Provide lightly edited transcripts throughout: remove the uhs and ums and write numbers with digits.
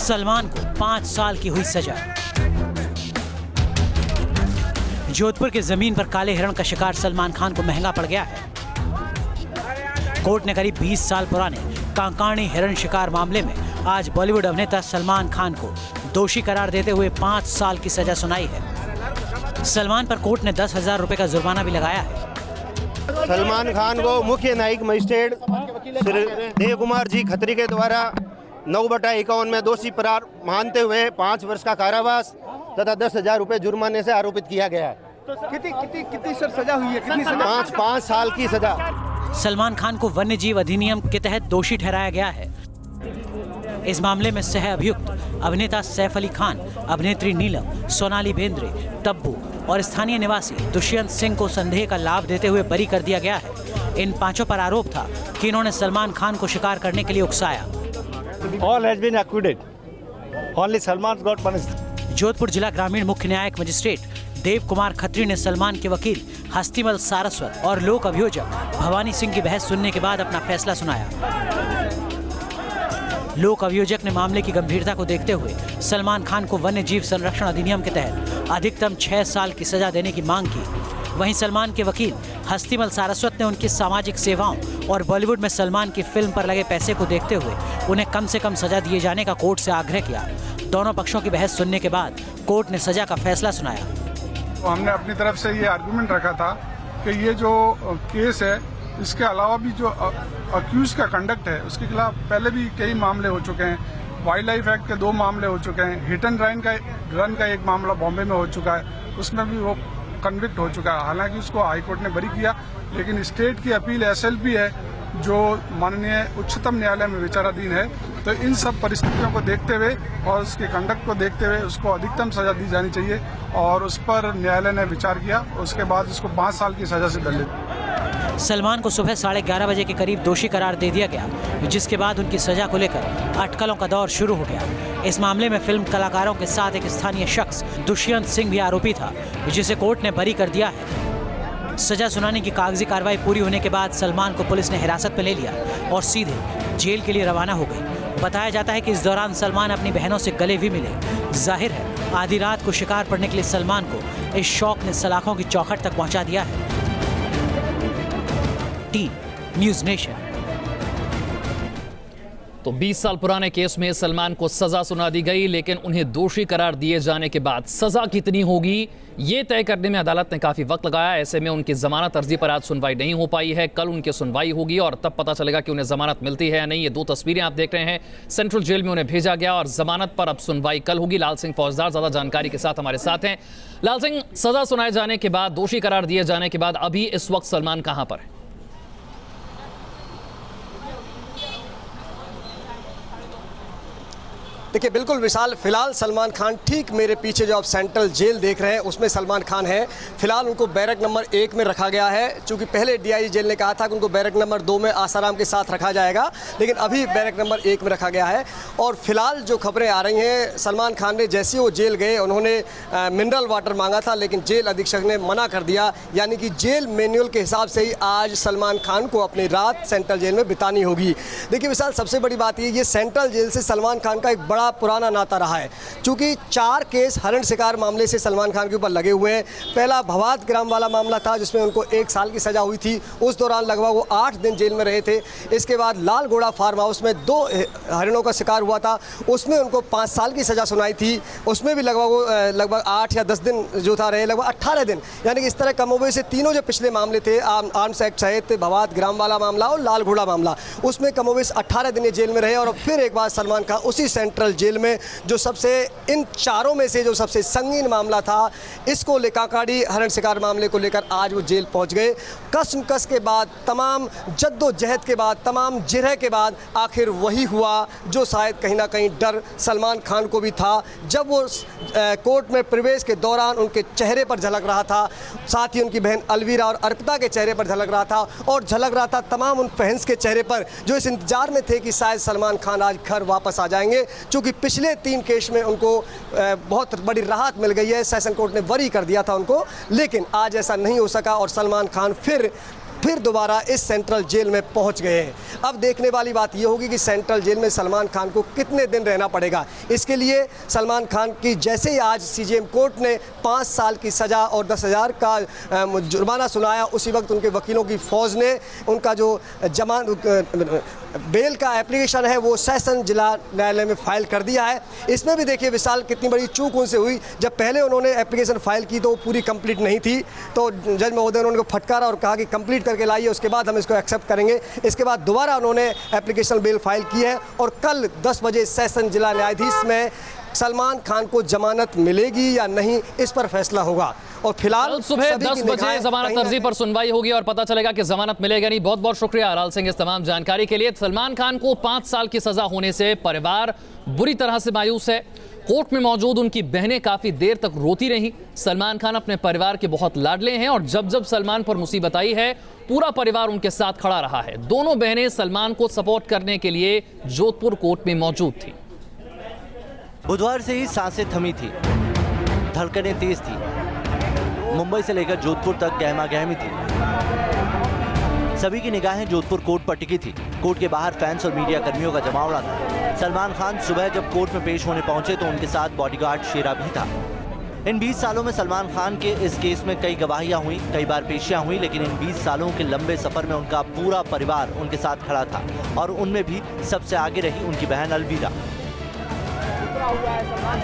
सलमान को 5 साल की हुई सजा। जोधपुर की जमीन पर काले हिरण का शिकार सलमान खान को महंगा पड़ गया है। कोर्ट ने करीब 20 साल पुराने कांकाणी हिरण शिकार मामले में आज बॉलीवुड अभिनेता सलमान खान को दोषी करार देते हुए 5 साल की सजा सुनाई है। सलमान पर कोर्ट ने 10,000 रुपए का जुर्माना भी लगाया है। सलमान खान को मुख्य न्यायिक मजिस्ट्रेट श्री देव कुमार जी खत्री के द्वारा 9/51 में दोषी करार मानते हुए 5 वर्ष का कारावास तथा 10,000 रुपए जुर्माने से आरोपित किया गया है। कितनी सर सजा हुई है? कितनी सजा? 5 साल की सजा। सलमान खान को वन्य जीव अधिनियम के तहत दोषी ठहराया गया है। इस मामले में सह अभियुक्त अभिनेता सैफ अली खान, अभिनेत्री नीलम, सोनाली बेंद्रे, तब्बू और स्थानीय निवासी दुष्यंत सिंह को संदेह का लाभ देते हुए बरी कर दिया गया है। इन 5 पर आरोप था कि इन्होंने सलमान खान को शिकार करने के लिए उकसाया। All has been acquitted. Only Salman got punished. Jodhpur जिला ग्रामीण मुख्य न्यायिक मजिस्ट्रेट देव कुमार खत्री ने सलमान के वकील हस्तीमल सारस्वत और लोक अभियोजक भवानी सिंह की बहस सुनने के बाद अपना फैसला सुनाया। लोक अभियोजक ने मामले की गंभीरता को देखते हुए सलमान खान को वन्य जीव संरक्षण अधिनियम के तहत अधिकतम 6 साल की सजा देने की मांग की। वहीं सलमान के वकील हस्तीमल सारस्वत ने उनकी सामाजिक सेवाओं और बॉलीवुड में सलमान की फिल्म पर लगे पैसे को देखते हुए उन्हें कम से कम सजा दिए जाने का कोर्ट से आग्रह किया। दोनों पक्षों की बहस सुनने के बाद कोर्ट ने सजा का फैसला सुनाया। तो हमने अपनी तरफ से ये आर्गुमेंट रखा था कि ये जो केस है, इसके अलावा भी जो अक्यूज का कंडक्ट है उसके खिलाफ पहले भी कई मामले हो चुके हैं। वाइल्ड लाइफ एक्ट के 2 मामले हो चुके हैं। हिट एंड रन का एक मामला बॉम्बे में हो चुका है, उसमें भी वो कन्विक्ट हो चुका है। हालांकि उसको हाईकोर्ट ने बरी किया, लेकिन स्टेट की अपील SLP है जो माननीय उच्चतम न्यायालय में विचाराधीन है। तो इन सब परिस्थितियों को देखते हुए और उसके कंडक्ट को देखते हुए उसको अधिकतम सजा दी जानी चाहिए और उस पर न्यायालय ने विचार किया। उसके बाद उसको 5 साल की सजा से दंडित। सलमान को सुबह 11:30 बजे के करीब दोषी करार दे दिया गया, जिसके बाद उनकी सजा को लेकर अटकलों का दौर शुरू हो गया। इस मामले में फिल्म कलाकारों के साथ एक स्थानीय शख्स दुष्यंत सिंह भी आरोपी था, जिसे कोर्ट ने बरी कर दिया है। सजा सुनाने की कागजी कार्रवाई पूरी होने के बाद सलमान को पुलिस ने हिरासत में ले लिया और सीधे जेल के लिए रवाना हो गई। बताया जाता है कि इस दौरान सलमान अपनी बहनों से गले भी मिले। जाहिर है आधी रात को शिकार पड़ने के लिए सलमान को इस शौक ने सलाखों की चौखट तक पहुंचा दिया है। Team news nation. तो 20 साल पुराने केस में सलमान को सजा सुना दी गई, लेकिन उन्हें दोषी करार दिए जाने के बाद सजा कितनी होगी ये तय करने में अदालत ने काफी वक्त लगाया। ऐसे में उनकी जमानत अर्जी पर आज सुनवाई नहीं हो पाई है। कल उनकी सुनवाई होगी और तब पता चलेगा कि उन्हें जमानत मिलती है या नहीं। ये 2 तस्वीरें आप देख रहे हैं, सेंट्रल जेल में उन्हें भेजा गया और जमानत पर अब सुनवाई कल होगी। लाल सिंह फौजदार ज्यादा जानकारी के साथ हमारे साथ हैं। लाल सिंह, सजा सुनाए जाने के बाद, दोषी करार दिए जाने के बाद अभी इस वक्त सलमान कहां पर है? देखिए बिल्कुल विशाल, फिलहाल सलमान खान ठीक मेरे पीछे जो आप सेंट्रल जेल देख रहे हैं उसमें सलमान खान है। फिलहाल उनको बैरक नंबर 1 में रखा गया है, क्योंकि पहले DIG जेल ने कहा था कि उनको बैरक नंबर 2 में आसाराम के साथ रखा जाएगा, लेकिन अभी बैरक नंबर 1 में रखा गया है। और फिलहाल जो खबरें आ रही हैं, सलमान खान ने जैसे ही वो जेल गए उन्होंने मिनरल वाटर मांगा था, लेकिन जेल अधीक्षक ने मना कर दिया। यानी कि जेल मैनुअल के हिसाब से ही आज सलमान खान को अपनी रात सेंट्रल जेल में बितानी होगी। देखिए विशाल, सबसे बड़ी बात ये सेंट्रल जेल से सलमान खान का एक बड़ा पुराना नाता रहा है, क्योंकि 4 केस हरण शिकार मामले से सलमान खान के ऊपर लगे हुए हैं। पहला भवाद ग्राम वाला मामला था जिसमें उनको 1 साल की सजा हुई थी, उस दौरान लगभग वो 8 दिन जेल में रहे थे। इसके बाद लाल घोड़ा फार्म हाउस में 2 हरिणों का शिकार हुआ था, उसमें उनको 5 साल की सजा सुनाई थी। उसमें भी लगभग 8 या 10 दिन जो था रहे, लगभग 18 दिन। यानी कि इस तरह कमोबेश से तीनों जो पिछले मामले थे, आर्म्स एक्ट सहित भवाद ग्राम वाला मामला और लाल घोड़ा मामला, उसमें कमोबेश 18 दिन ये जेल में रहे। और फिर एक बार सलमान खान उसी सेंट्रल जेल में जो सबसे, इन चारों में से जो सबसे संगीन मामला था, इसको लेकर कांकाड़ी हरण शिकार मामले को लेकर आज वो जेल पहुंच गए। कसमकस के बाद, तमाम जद्दोजहद के बाद, तमाम जिरह के बाद आखिर वही हुआ जो शायद कहीं ना कहीं डर सलमान खान को भी था। जब वो कोर्ट में प्रवेश के दौरान उनके चेहरे पर झलक रहा था, साथ ही उनकी बहन अलवीरा और अर्पिता के चेहरे पर झलक रहा था, और झलक रहा था तमाम उन फैंस के चेहरे पर जो इस इंतजार में थे कि शायद सलमान खान आज घर वापस आ जाएंगे, क्योंकि पिछले 3 केस में उनको बहुत बड़ी राहत मिल गई है। सेशन कोर्ट ने बरी कर दिया था उनको, लेकिन आज ऐसा नहीं हो सका और सलमान खान फिर फिर दोबारा इस सेंट्रल जेल में पहुंच गए हैं। अब देखने वाली बात यह होगी कि सेंट्रल जेल में सलमान खान को कितने दिन रहना पड़ेगा। इसके लिए सलमान खान की जैसे ही आज सीजेएम कोर्ट ने 5 साल की सज़ा और 10,000 का जुर्माना सुनाया, उसी वक्त उनके वकीलों की फ़ौज ने उनका जो बेल का एप्लीकेशन है वो सेशन जिला न्यायालय में फाइल कर दिया है। इसमें भी देखिए विशाल कितनी बड़ी चूक उनसे हुई। जब पहले उन्होंने एप्लीकेशन फाइल की तो वो पूरी कंप्लीट नहीं थी, तो जज महोदय ने उनको फटकारा और कहा कि कंप्लीट करके लाइए, उसके बाद हम इसको एक्सेप्ट करेंगे। इसके बाद दोबारा उन्होंने एप्लीकेशन बेल फाइल की है और कल 10 बजे सेशन जिला न्यायाधीश में सलमान खान को जमानत मिलेगी या नहीं, इस पर फैसला होगा। और फिलहाल सुबह 10 बजे जमानत अर्जी पर सुनवाई होगी और पता चलेगा कि जमानत मिलेगा नहीं। बहुत बहुत शुक्रिया लाल सिंह इस तमाम जानकारी के लिए। सलमान खान को 5 साल की सजा होने से परिवार बुरी तरह से मायूस है। कोर्ट में मौजूद उनकी बहनें काफी देर तक रोती रहीं। सलमान खान अपने परिवार के बहुत लाडले हैं और जब जब सलमान पर मुसीबत आई है पूरा परिवार उनके साथ खड़ा रहा है। दोनों बहनें सलमान को सपोर्ट करने के लिए जोधपुर कोर्ट में मौजूद थी। बुधवार से ही सांसें थमी थी, धड़कनें तेज थी। मुंबई से लेकर जोधपुर तक गहमा गहमी थी। सभी की निगाहें जोधपुर कोर्ट पर टिकी थी। कोर्ट के बाहर फैंस और मीडिया कर्मियों का जमावड़ा था। सलमान खान सुबह जब कोर्ट में पेश होने पहुंचे तो उनके साथ बॉडीगार्ड शेरा भी था। इन 20 सालों में सलमान खान के इस केस में कई गवाहियां हुई, कई बार पेशियां हुई, लेकिन इन 20 सालों के लंबे सफर में उनका पूरा परिवार उनके साथ खड़ा था और उनमें भी सबसे आगे रही उनकी बहन अलवीरा।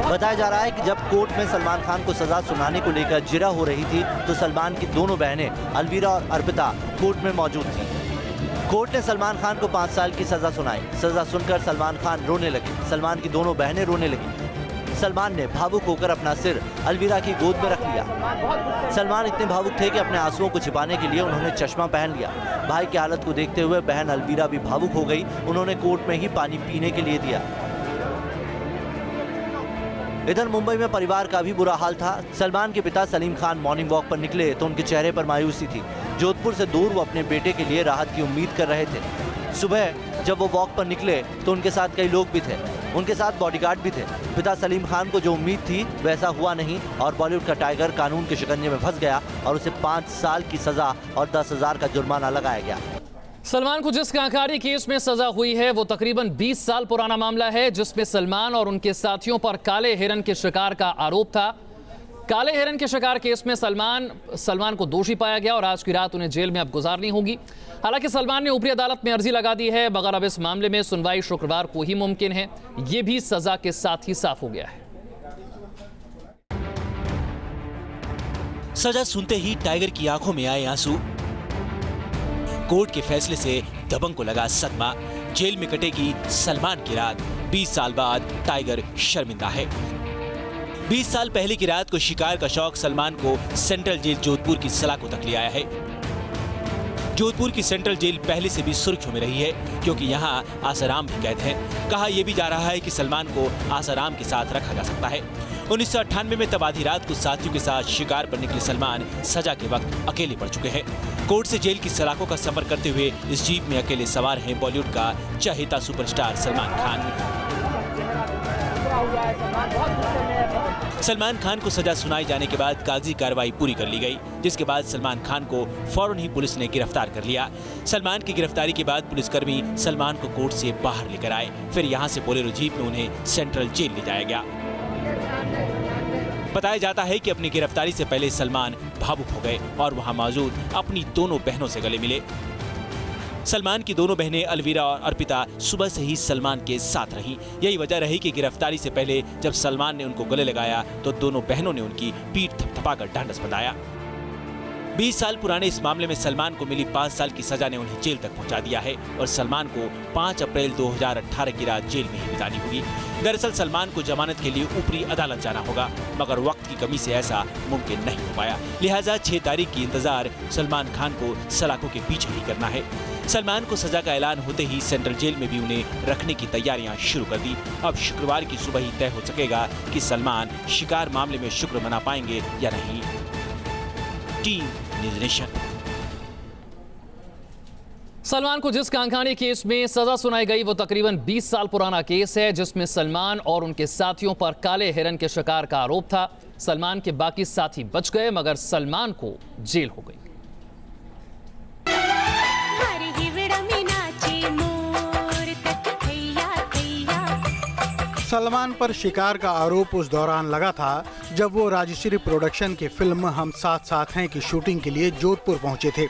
बताया जा रहा है कि जब कोर्ट में सलमान खान को सजा सुनाने को लेकर जिरा हो रही थी तो सलमान की दोनों बहनें अलवीरा और अर्पिता कोर्ट में मौजूद थी। कोर्ट ने सलमान खान को 5 साल की सजा सुनाई। सजा सुनकर सलमान खान रोने लगे। सलमान की दोनों बहनें रोने लगी। सलमान ने भावुक होकर अपना सिर अलवीरा की गोद में रख लिया। सलमान इतने भावुक थे कि अपने आंसुओं को छिपाने के लिए उन्होंने चश्मा पहन लिया। भाई की हालत को देखते हुए बहन अलवीरा भी भावुक हो गई। उन्होंने कोर्ट में ही पानी पीने के लिए दिया। इधर मुंबई में परिवार का भी बुरा हाल था। सलमान के पिता सलीम खान मॉर्निंग वॉक पर निकले तो उनके चेहरे पर मायूसी थी। जोधपुर से दूर वो अपने बेटे के लिए राहत की उम्मीद कर रहे थे। सुबह जब वो वॉक पर निकले तो उनके साथ कई लोग भी थे, उनके साथ बॉडीगार्ड भी थे। पिता सलीम खान को जो उम्मीद थी वैसा हुआ नहीं और बॉलीवुड का टाइगर कानून के शिकंजे में फंस गया और उसे 5 साल की सजा और 10,000 का जुर्माना लगाया गया। सलमान को जिस आंकारी केस में सजा हुई है वो तकरीबन 20 साल पुराना मामला है, जिसमें सलमान और उनके साथियों पर काले हिरन के शिकार का आरोप था। काले हिरन के शिकार केस में सलमान को दोषी पाया गया और आज की रात उन्हें जेल में अब गुजारनी होगी। हालांकि सलमान ने ऊपरी अदालत में अर्जी लगा दी है, मगर अब इस मामले में सुनवाई शुक्रवार को ही मुमकिन है। ये भी सजा के साथ ही साफ हो गया है। सजा सुनते ही टाइगर की आंखों में आए आंसू। कोर्ट के फैसले से दबंग को लगा सदमा। जेल में कटेगी सलमान की रात। 20 साल बाद टाइगर शर्मिंदा है। 20 साल पहले की रात को शिकार का शौक सलमान को सेंट्रल जेल जोधपुर की सलाखों तक ले आया है। जोधपुर की सेंट्रल जेल पहले से भी सुर्खियों में रही है क्योंकि यहाँ आसाराम भी कैद हैं। कहा यह भी जा रहा है कि सलमान को आसाराम के साथ रखा जा सकता है। 1998 में तब आधी रात को साथियों के साथ शिकार पर निकले सलमान सजा के वक्त अकेले पड़ चुके हैं। कोर्ट से जेल की सलाखों का सफर करते हुए इस जीप में अकेले सवार हैं बॉलीवुड का चहेता सुपरस्टार सलमान खान। सलमान खान को सजा सुनाई जाने के बाद कागजी कार्रवाई पूरी कर ली गई, जिसके बाद सलमान खान को फौरन ही पुलिस ने गिरफ्तार कर लिया। सलमान की गिरफ्तारी के बाद पुलिसकर्मी सलमान को कोर्ट से बाहर लेकर आए। फिर यहां से बोलेरो जीप में उन्हें सेंट्रल जेल ले जाया गया। बताया जाता है कि अपनी गिरफ्तारी से पहले सलमान भावुक हो गए और वहां मौजूद अपनी दोनों बहनों से गले मिले। सलमान की दोनों बहनें अलवीरा और अर्पिता सुबह से ही सलमान के साथ रहीं। यही वजह रही कि गिरफ्तारी से पहले जब सलमान ने उनको गले लगाया तो दोनों बहनों ने उनकी पीठ थपथपाकर ढांढस बंधाया। 20 साल पुराने इस मामले में सलमान को मिली 5 साल की सजा ने उन्हें जेल तक पहुंचा दिया है और सलमान को 5 अप्रैल 2018 की रात जेल में ही बितानी होगी। दरअसल सलमान को जमानत के लिए ऊपरी अदालत जाना होगा, मगर वक्त की कमी से ऐसा मुमकिन नहीं हो पाया। लिहाजा 6 तारीख की इंतजार सलमान खान को सलाखों के पीछे ही करना है। सलमान को सजा का ऐलान होते ही सेंट्रल जेल में भी उन्हें रखने की तैयारियां शुरू कर दी। अब शुक्रवार की सुबह ही तय हो सकेगा कि सलमान शिकार मामले में शुक्र मना पाएंगे या नहीं। Team news nation. सलमान को जिस कांकानी केस में सजा सुनाई गई वो तकरीबन 20 साल पुराना केस है, जिसमें सलमान और उनके साथियों पर काले हिरन के शिकार का आरोप था। सलमान के बाकी साथी बच गए, मगर सलमान को जेल हो गई। सलमान पर शिकार का आरोप उस दौरान लगा था जब वो राजश्री प्रोडक्शन की फिल्म हम साथ साथ हैं की शूटिंग के लिए जोधपुर पहुंचे थे।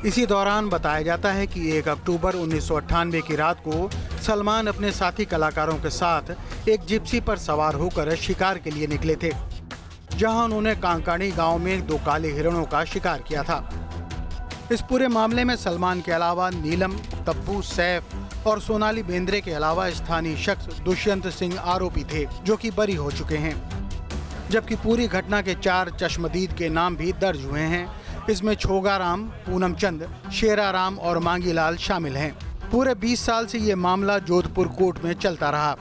इसी दौरान बताया जाता है कि 1 अक्टूबर 1998 की रात को सलमान अपने साथी कलाकारों के साथ एक जिप्सी पर सवार होकर शिकार के लिए निकले थे, जहां उन्होंने कांकाणी गांव में 2 काले हिरणों का शिकार किया था। इस पूरे मामले में सलमान के अलावा नीलम, तब्बू, सैफ और सोनाली बेंद्रे के अलावा स्थानीय शख्स दुष्यंत सिंह आरोपी थे, जो कि बरी हो चुके हैं, जबकि पूरी घटना के 4 चश्मदीद के नाम भी दर्ज हुए हैं। इसमें छोगाराम, पूनमचंद, शेराराम और मांगीलाल शामिल हैं। पूरे 20 साल से ये मामला जोधपुर कोर्ट में चलता रहा।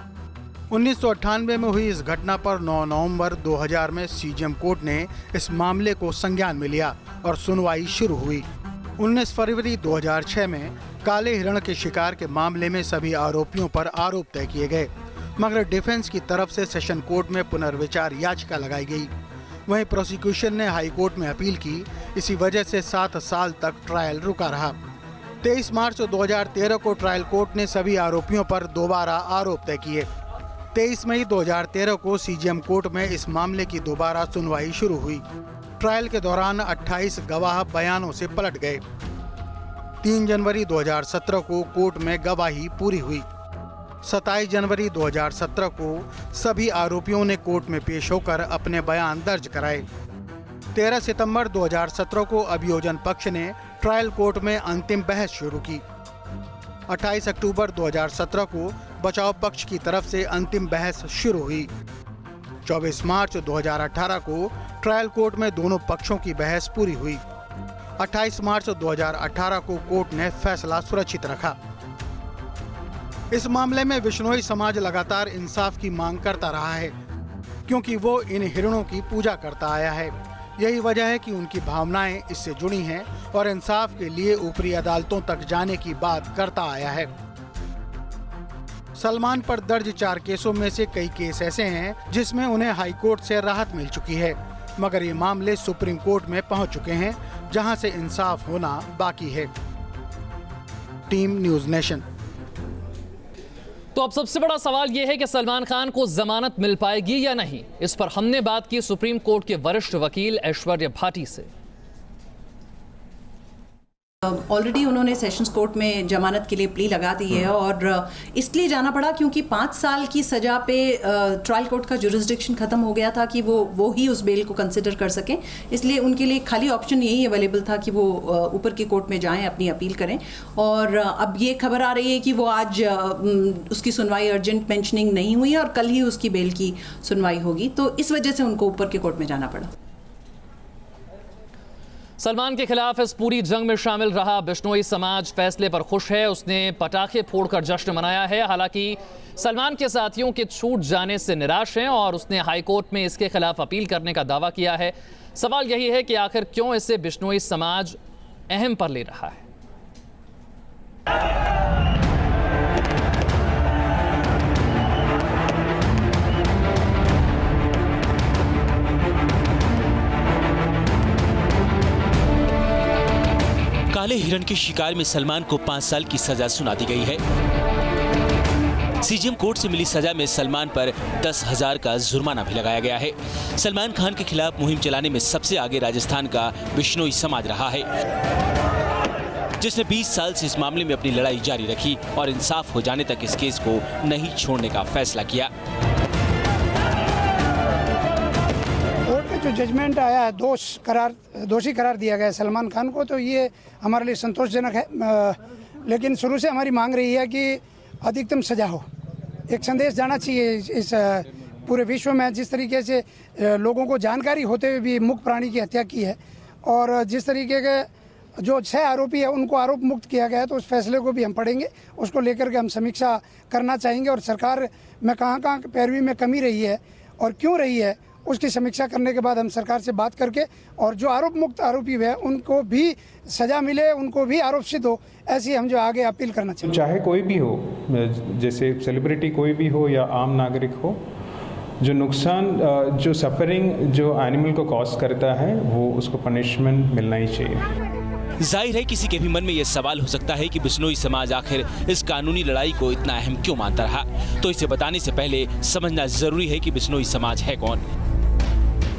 1998 में हुई इस घटना पर 9 नवंबर 2000 में सीजेएम कोर्ट ने इस मामले को संज्ञान में लिया और सुनवाई शुरू हुई। 19 फरवरी 2006 में काले हिरण के शिकार के मामले में सभी आरोपियों पर आरोप तय किए गए, मगर डिफेंस की तरफ से सेशन कोर्ट में पुनर्विचार याचिका लगाई गई। वहीं प्रोसिक्यूशन ने हाई कोर्ट में अपील की। इसी वजह से 7 साल तक ट्रायल रुका रहा। 23 मार्च 2013 को ट्रायल कोर्ट ने सभी आरोपियों पर दोबारा आरोप तय किए। 23 मई 2013 को सीजेएम कोर्ट में इस मामले की दोबारा सुनवाई शुरू हुई। ट्रायल के दौरान 28 गवाह बयानों से पलट गए। 3 जनवरी 2017 को कोर्ट में गवाही पूरी हुई। 27 जनवरी 2017 को सभी आरोपियों ने कोर्ट में पेश होकर अपने बयान दर्ज कराए। 13 सितंबर 2017 को अभियोजन पक्ष ने ट्रायल कोर्ट में अंतिम बहस शुरू की। 28 अक्टूबर 2017 को बचाव पक्ष की तरफ से अंतिम बहस शुरू हुई। 24 मार्च 2018 को ट्रायल कोर्ट में दोनों पक्षों की बहस पूरी हुई। 28 मार्च 2018 को कोर्ट ने फैसला सुरक्षित रखा। इस मामले में बिश्नोई समाज लगातार इंसाफ की मांग करता रहा है, क्योंकि वो इन हिरणों की पूजा करता आया है। यही वजह है कि उनकी भावनाएं इससे जुड़ी हैं और इंसाफ के लिए ऊपरी अदालतों तक जाने की बात करता आया है। सलमान पर दर्ज 4 केसों में से कई केस ऐसे हैं जिसमें उन्हें हाई कोर्ट से राहत मिल चुकी है, मगर ये मामले सुप्रीम कोर्ट में पहुंच चुके हैं, जहां से इंसाफ होना बाकी है। Team news nation. तो अब सबसे बड़ा सवाल यह है कि सलमान खान को जमानत मिल पाएगी या नहीं। इस पर हमने बात की सुप्रीम कोर्ट के वरिष्ठ वकील ऐश्वर्या भाटी से। ऑलरेडी उन्होंने सेशंस कोर्ट में जमानत के लिए प्ली लगा दी है और इसलिए जाना पड़ा क्योंकि 5 साल की सजा पे ट्रायल कोर्ट का जुरिस्डिक्शन खत्म हो गया था कि वो ही उस बेल को कंसिडर कर सकें। इसलिए उनके लिए खाली ऑप्शन यही अवेलेबल था कि वो ऊपर की कोर्ट में जाएं, अपनी अपील करें। और अब ये खबर आ रही है कि वो आज उसकी सुनवाई अर्जेंट मेंशनिंग नहीं हुई और कल ही उसकी बेल की सुनवाई होगी, तो इस वजह से उनको ऊपर के कोर्ट में जाना पड़ा। सलमान के खिलाफ इस पूरी जंग में शामिल रहा बिश्नोई समाज फैसले पर खुश है। उसने पटाखे फोड़कर जश्न मनाया है। हालांकि सलमान के साथियों के छूट जाने से निराश हैं और उसने हाई कोर्ट में इसके खिलाफ अपील करने का दावा किया है। सवाल यही है कि आखिर क्यों इसे बिश्नोई समाज अहम पर ले रहा है। काले हिरण के शिकार में सलमान को 5 साल की सजा सुना दी गई है। सीजेएम कोर्ट से मिली सजा में सलमान पर 10,000 का जुर्माना भी लगाया गया है। सलमान खान के खिलाफ मुहिम चलाने में सबसे आगे राजस्थान का बिश्नोई समाज रहा है, जिसने 20 साल से इस मामले में अपनी लड़ाई जारी रखी और इंसाफ हो जाने तक इस केस को नहीं छोड़ने का फैसला किया। जो जजमेंट आया है, दोषी करार दिया गया है सलमान खान को, तो ये हमारे लिए संतोषजनक है। लेकिन शुरू से हमारी मांग रही है कि अधिकतम सजा हो। एक संदेश जाना चाहिए इस पूरे विश्व में, जिस तरीके से लोगों को जानकारी होते हुए भी मुक्त प्राणी की हत्या की है और जिस तरीके के जो 6 आरोपी है उनको आरोप मुक्त किया गया है, तो उस फैसले को भी हम पढ़ेंगे। उसको लेकर के हम समीक्षा करना चाहेंगे और सरकार में कहाँ पैरवी में कमी रही है और क्यों रही है, उसकी समीक्षा करने के बाद हम सरकार से बात करके और जो आरोप मुक्त आरोपी है उनको भी सजा मिले, उनको भी आरोप सिद्ध हो, ऐसी हम जो आगे अपील करना चाहिए। चाहे कोई भी हो, जैसे सेलिब्रिटी कोई भी हो या आम नागरिक हो, जो नुकसान, जो सफरिंग जो एनिमल को कॉज करता है, वो उसको पनिशमेंट मिलना ही चाहिए। जाहिर है किसी के भी मन में यह सवाल हो सकता है कि बिश्नोई समाज आखिर इस कानूनी लड़ाई को इतना अहम क्यों मानता रहा। तो इसे बताने से पहले समझना जरूरी है कि बिश्नोई समाज है कौन।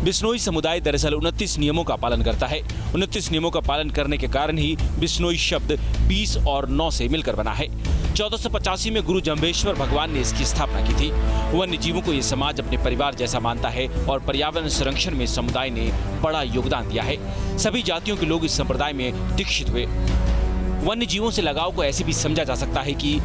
बिश्नोई समुदाय दरअसल 29 नियमों का पालन करता है। 29 नियमों का पालन करने के कारण ही बिश्नोई शब्द 20 और 9 से मिलकर बना है। 1485 में गुरु जम्भेश्वर भगवान ने इसकी स्थापना की थी। वन्य जीवों को यह समाज अपने परिवार जैसा मानता है और पर्यावरण संरक्षण में समुदाय ने बड़ा योगदान दिया है। सभी जातियों के लोग इस संप्रदाय में दीक्षित हुए। वन्य जीवों से लगाव को ऐसे भी समझा जा सकता है कि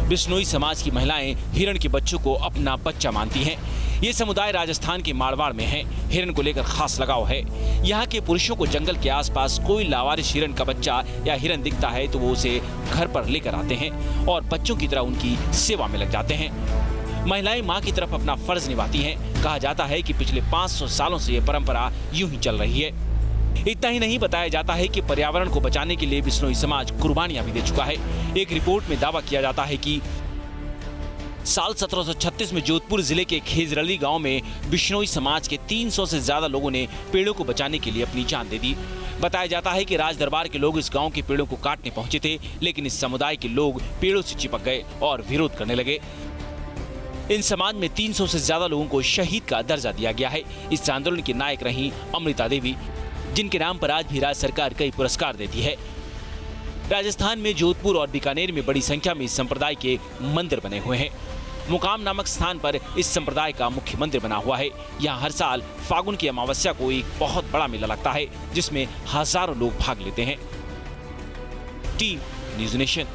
बिश्नोई समाज की महिलाएं हिरण के बच्चों को अपना बच्चा मानती हैं। ये समुदाय राजस्थान के मारवाड़ में है। हिरण को लेकर खास लगाव है। यहाँ के पुरुषों को जंगल के आसपास कोई लावारिस हिरण का बच्चा या हिरण दिखता है तो वो उसे घर पर लेकर आते हैं और बच्चों की तरह उनकी सेवा में लग जाते हैं। महिलाएं माँ की तरफ अपना फर्ज निभाती हैं। कहा जाता है कि पिछले 500 सालों से ये परंपरा यूं ही चल रही है। इतना ही नहीं, बताया जाता है कि पर्यावरण को बचाने के लिए बिश्नोई समाज कुर्बानियां भी दे चुका है। एक रिपोर्ट में दावा किया जाता है कि साल 1736 में जोधपुर जिले के खेजरली गांव में बिश्नोई समाज के 300 से ज्यादा लोगों ने पेड़ों को बचाने के लिए अपनी जान दे दी। बताया जाता है कि राज दरबार के लोग इस गांव के पेड़ों को काटने पहुंचे थे, लेकिन इस समुदाय के लोग पेड़ों से चिपक गए और विरोध करने लगे। इन समाज में 300 से ज्यादा लोगों को शहीद का दर्जा दिया गया है। इस आंदोलन की नायक रही अमृता देवी, जिनके नाम पर आज भी राज्य सरकार कई पुरस्कार देती है। राजस्थान में जोधपुर और बीकानेर में बड़ी संख्या में इस संप्रदाय के मंदिर बने हुए हैं। मुकाम नामक स्थान पर इस संप्रदाय का मुख्य मंदिर बना हुआ है। यहाँ हर साल फागुन की अमावस्या को एक बहुत बड़ा मेला लगता है, जिसमें हजारों लोग भाग लेते हैं। Team news nation.